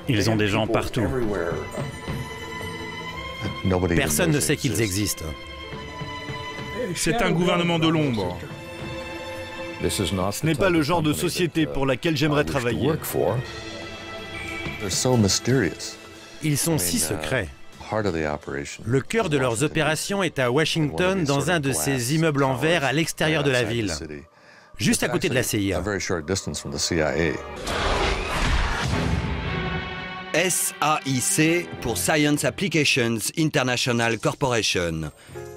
Ils ont des gens partout. Personne ne sait qu'ils existent. C'est un gouvernement de l'ombre. Ce n'est pas le genre de société pour laquelle j'aimerais travailler. Ils sont si secrets. Le cœur de leurs opérations est à Washington, dans un de ces immeubles en verre à l'extérieur de la ville, juste à côté de la CIA. SAIC pour Science Applications International Corporation.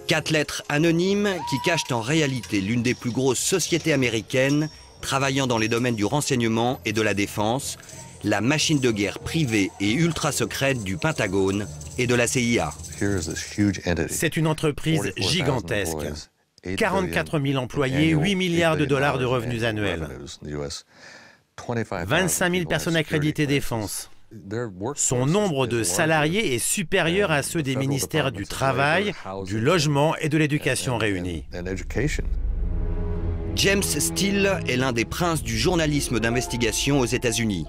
4 lettres anonymes qui cachent en réalité l'une des plus grosses sociétés américaines travaillant dans les domaines du renseignement et de la défense, la machine de guerre privée et ultra secrète du Pentagone et de la CIA. C'est une entreprise gigantesque. 44 000 employés, 8 milliards de dollars de revenus annuels. 25 000 personnes accréditées défense. Son nombre de salariés est supérieur à ceux des ministères du Travail, du Logement et de l'Éducation réunis. James Steele est l'un des princes du journalisme d'investigation aux États-Unis.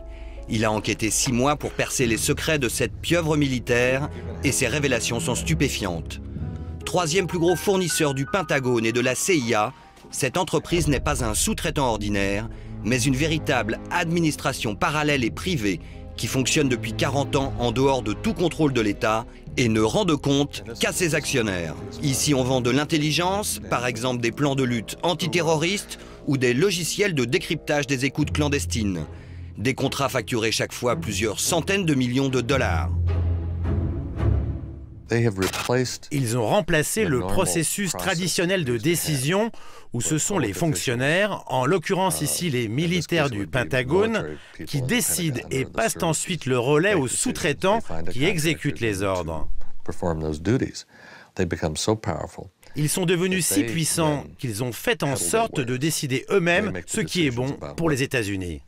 Il a enquêté 6 mois pour percer les secrets de cette pieuvre militaire et ses révélations sont stupéfiantes. 3e plus gros fournisseur du Pentagone et de la CIA, cette entreprise n'est pas un sous-traitant ordinaire, mais une véritable administration parallèle et privée qui fonctionne depuis 40 ans en dehors de tout contrôle de l'État et ne rend de compte qu'à ses actionnaires. Ici, on vend de l'intelligence, par exemple des plans de lutte antiterroristes ou des logiciels de décryptage des écoutes clandestines. Des contrats facturés chaque fois plusieurs centaines de millions de dollars. Ils ont remplacé le processus traditionnel de décision où ce sont les fonctionnaires, en l'occurrence ici les militaires du Pentagone, qui décident et passent ensuite le relais aux sous-traitants qui exécutent les ordres. Ils sont devenus si puissants qu'ils ont fait en sorte de décider eux-mêmes ce qui est bon pour les États-Unis.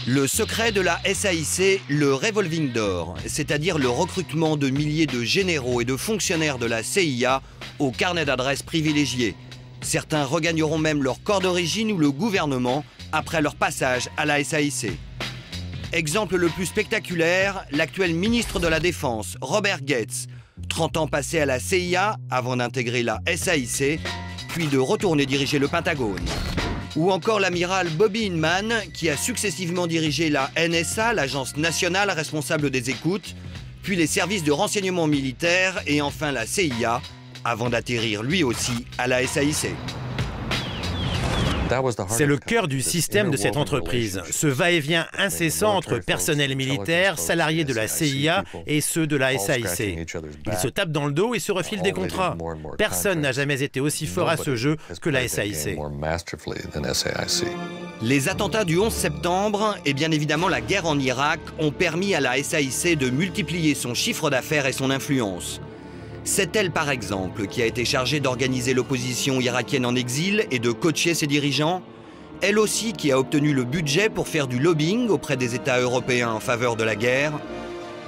Le secret de la SAIC, le revolving door, c'est-à-dire le recrutement de milliers de généraux et de fonctionnaires de la CIA au carnet d'adresses privilégié. Certains regagneront même leur corps d'origine ou le gouvernement après leur passage à la SAIC. Exemple le plus spectaculaire, l'actuel ministre de la Défense, Robert Gates, 30 ans passés à la CIA avant d'intégrer la SAIC, puis de retourner diriger le Pentagone. Ou encore l'amiral Bobby Inman, qui a successivement dirigé la NSA, l'agence nationale responsable des écoutes, puis les services de renseignement militaire et enfin la CIA, avant d'atterrir lui aussi à la SAIC. C'est le cœur du système de cette entreprise, ce va-et-vient incessant entre personnel militaire, salariés de la CIA et ceux de la SAIC. Ils se tapent dans le dos et se refilent des contrats. Personne n'a jamais été aussi fort à ce jeu que la SAIC. Les attentats du 11 septembre et bien évidemment la guerre en Irak ont permis à la SAIC de multiplier son chiffre d'affaires et son influence. C'est elle, par exemple, qui a été chargée d'organiser l'opposition irakienne en exil et de coacher ses dirigeants. Elle aussi qui a obtenu le budget pour faire du lobbying auprès des États européens en faveur de la guerre.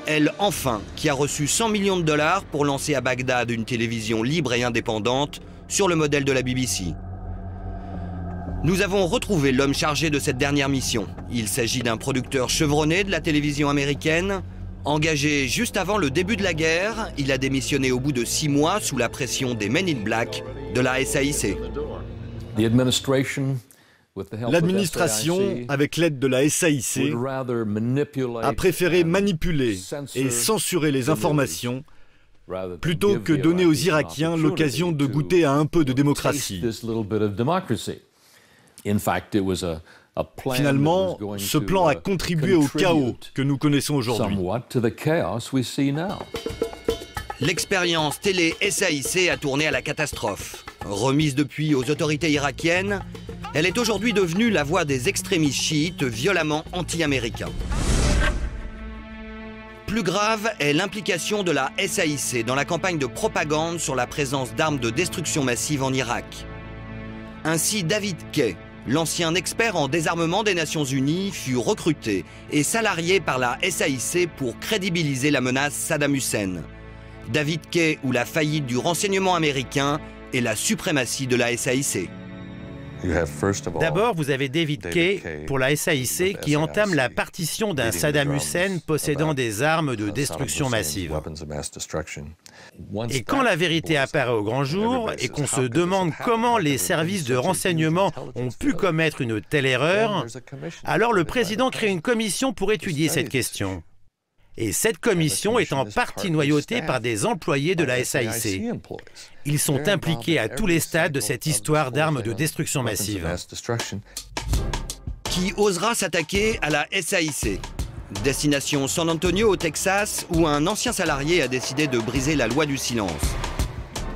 Elle, enfin, qui a reçu 100 millions de dollars pour lancer à Bagdad une télévision libre et indépendante sur le modèle de la BBC. Nous avons retrouvé l'homme chargé de cette dernière mission. Il s'agit d'un producteur chevronné de la télévision américaine. Engagé juste avant le début de la guerre, il a démissionné au bout de 6 mois sous la pression des Men in Black de la SAIC. L'administration, avec l'aide de la SAIC, a préféré manipuler et censurer les informations plutôt que donner aux Irakiens l'occasion de goûter à un peu de démocratie. Finalement, ce plan a contribué au chaos que nous connaissons aujourd'hui. L'expérience télé SAIC a tourné à la catastrophe. Remise depuis aux autorités irakiennes, elle est aujourd'hui devenue la voix des extrémistes chiites violemment anti-américains. Plus grave est l'implication de la SAIC dans la campagne de propagande sur la présence d'armes de destruction massive en Irak. Ainsi, David Kay, l'ancien expert en désarmement des Nations Unies, fut recruté et salarié par la SAIC pour crédibiliser la menace Saddam Hussein. David Kay ou la faillite du renseignement américain et la suprématie de la SAIC. D'abord, vous avez David Kay pour la SAIC qui entame la partition d'un Saddam Hussein possédant des armes de destruction massive. Et quand la vérité apparaît au grand jour et qu'on se demande comment les services de renseignement ont pu commettre une telle erreur, alors le président crée une commission pour étudier cette question. Et cette commission est en partie noyautée par des employés de la SAIC. Ils sont impliqués à tous les stades de cette histoire d'armes de destruction massive. Qui osera s'attaquer à la SAIC? Destination San Antonio au Texas, où un ancien salarié a décidé de briser la loi du silence.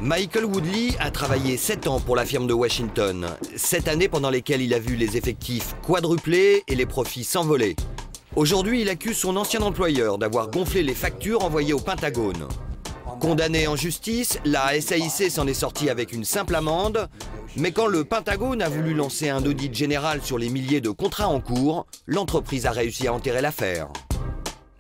Michael Woodley a travaillé 7 ans pour la firme de Washington. 7 années pendant lesquelles il a vu les effectifs quadrupler et les profits s'envoler. Aujourd'hui, il accuse son ancien employeur d'avoir gonflé les factures envoyées au Pentagone. Condamné en justice, la SAIC s'en est sortie avec une simple amende, mais quand le Pentagone a voulu lancer un audit général sur les milliers de contrats en cours, l'entreprise a réussi à enterrer l'affaire.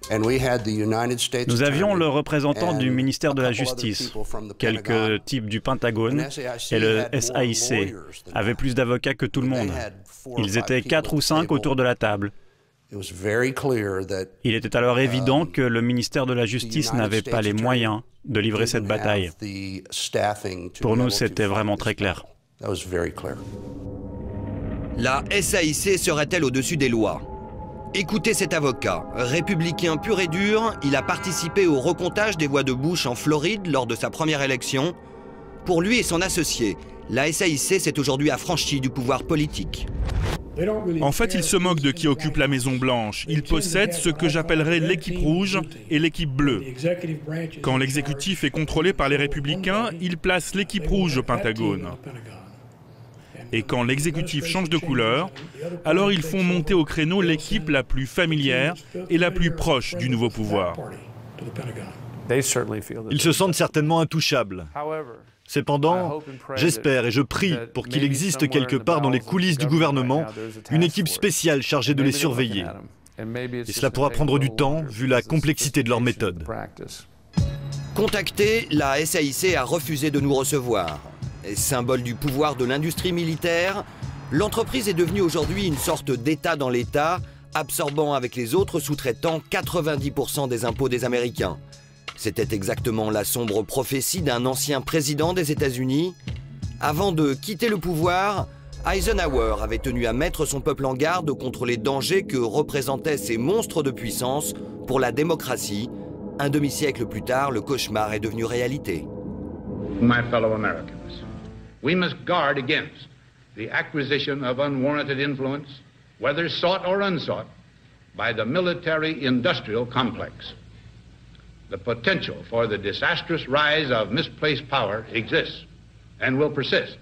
Nous avions le représentant du ministère de la Justice, quelques types du Pentagone, et le SAIC avaient plus d'avocats que tout le monde. Ils étaient 4 ou 5 autour de la table. Il était alors évident que le ministère de la Justice n'avait pas les moyens de livrer cette bataille. Pour nous, c'était vraiment très clair. La SAIC serait-elle au-dessus des lois? Écoutez cet avocat. Républicain pur et dur, il a participé au recomptage des voix de Bush en Floride lors de sa première élection. Pour lui et son associé, la SAIC s'est aujourd'hui affranchie du pouvoir politique. En fait, ils se moquent de qui occupe la Maison-Blanche. Ils possèdent ce que j'appellerais l'équipe rouge et l'équipe bleue. Quand l'exécutif est contrôlé par les républicains, ils placent l'équipe rouge au Pentagone. Et quand l'exécutif change de couleur, alors ils font monter au créneau l'équipe la plus familière et la plus proche du nouveau pouvoir. Ils se sentent certainement intouchables. Cependant, j'espère et je prie pour qu'il existe quelque part dans les coulisses du gouvernement une équipe spéciale chargée de les surveiller. Et cela pourra prendre du temps, vu la complexité de leur méthode. Contacté, la SAIC a refusé de nous recevoir. Et symbole du pouvoir de l'industrie militaire, l'entreprise est devenue aujourd'hui une sorte d'État dans l'État, absorbant avec les autres sous-traitants 90% des impôts des Américains. C'était exactement la sombre prophétie d'un ancien président des États-Unis. Avant de quitter le pouvoir, Eisenhower avait tenu à mettre son peuple en garde contre les dangers que représentaient ces monstres de puissance pour la démocratie. Un demi-siècle plus tard, le cauchemar est devenu réalité. My fellow Americans, we must guard against the acquisition of unwarranted influence, whether sought or unsought, by the military-industrial complex. The potential for the disastrous rise of misplaced power exists and will persist.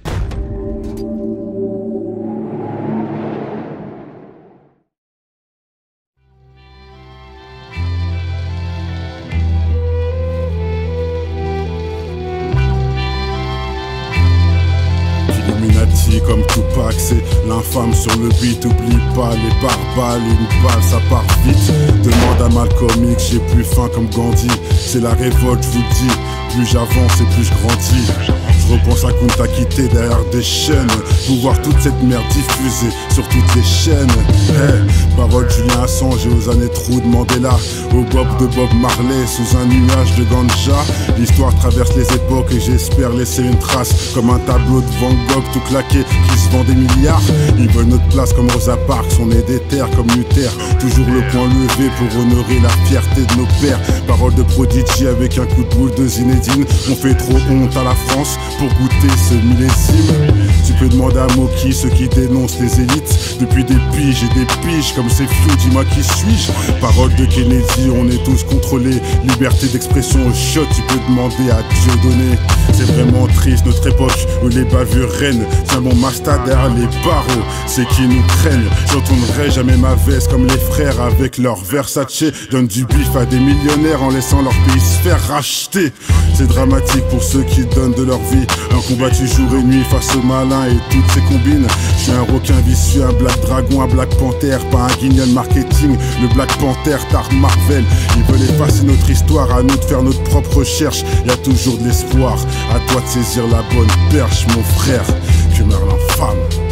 Comme Tupac, c'est l'infâme sur le beat. Oublie pas les barbares, une balle ça part vite. Demande à Malcolm X, j'ai plus faim comme Gandhi. C'est la révolte, je vous le dis. Plus j'avance et plus je grandis. Je repense à Kunta Kinte derrière des chaînes. Pour voir toute cette merde diffusée sur toutes les chaînes. Hey, parole Julien Assange et aux années trous de Mandela. Au Bob de Bob Marley sous un nuage de ganja. L'histoire traverse les époques et j'espère laisser une trace. Comme un tableau de Van Gogh tout claqué qui se vend des milliards. Ils veulent notre place comme Rosa Parks, on est des terres comme Luther. Toujours le point levé pour honorer la fierté de nos pères. Parole de Prodigy avec un coup de boule de Zinedine. On fait trop honte à la France pour goûter ce millésime. Tu peux demander à Moki, ceux qui dénoncent les élites. Depuis des piges et des piges comme ces fious, dis-moi qui suis-je. Parole de Kennedy, on est tous contrôlés. Liberté d'expression au shot, tu peux demander à Dieudonné. C'est vraiment triste notre époque où les bavures règnent. Tiens mon master derrière les barreaux, c'est qui nous craignent. J'entendrai jamais ma veste comme les frères avec leur Versace. Donne du bif à des millionnaires en laissant leur pays se faire racheter. C'est dramatique pour ceux qui donnent de leur vie. Un combattu jour et nuit face aux malins et toutes ces combines. Je suis un requin vicieux, un Black Dragon, un Black Panther. Pas un guignol marketing, le Black Panther, Tar Marvel. Ils veulent effacer notre histoire, à nous de faire notre propre recherche. Y a toujours de l'espoir, à toi de saisir la bonne perche mon frère. Que meurt l'infâme.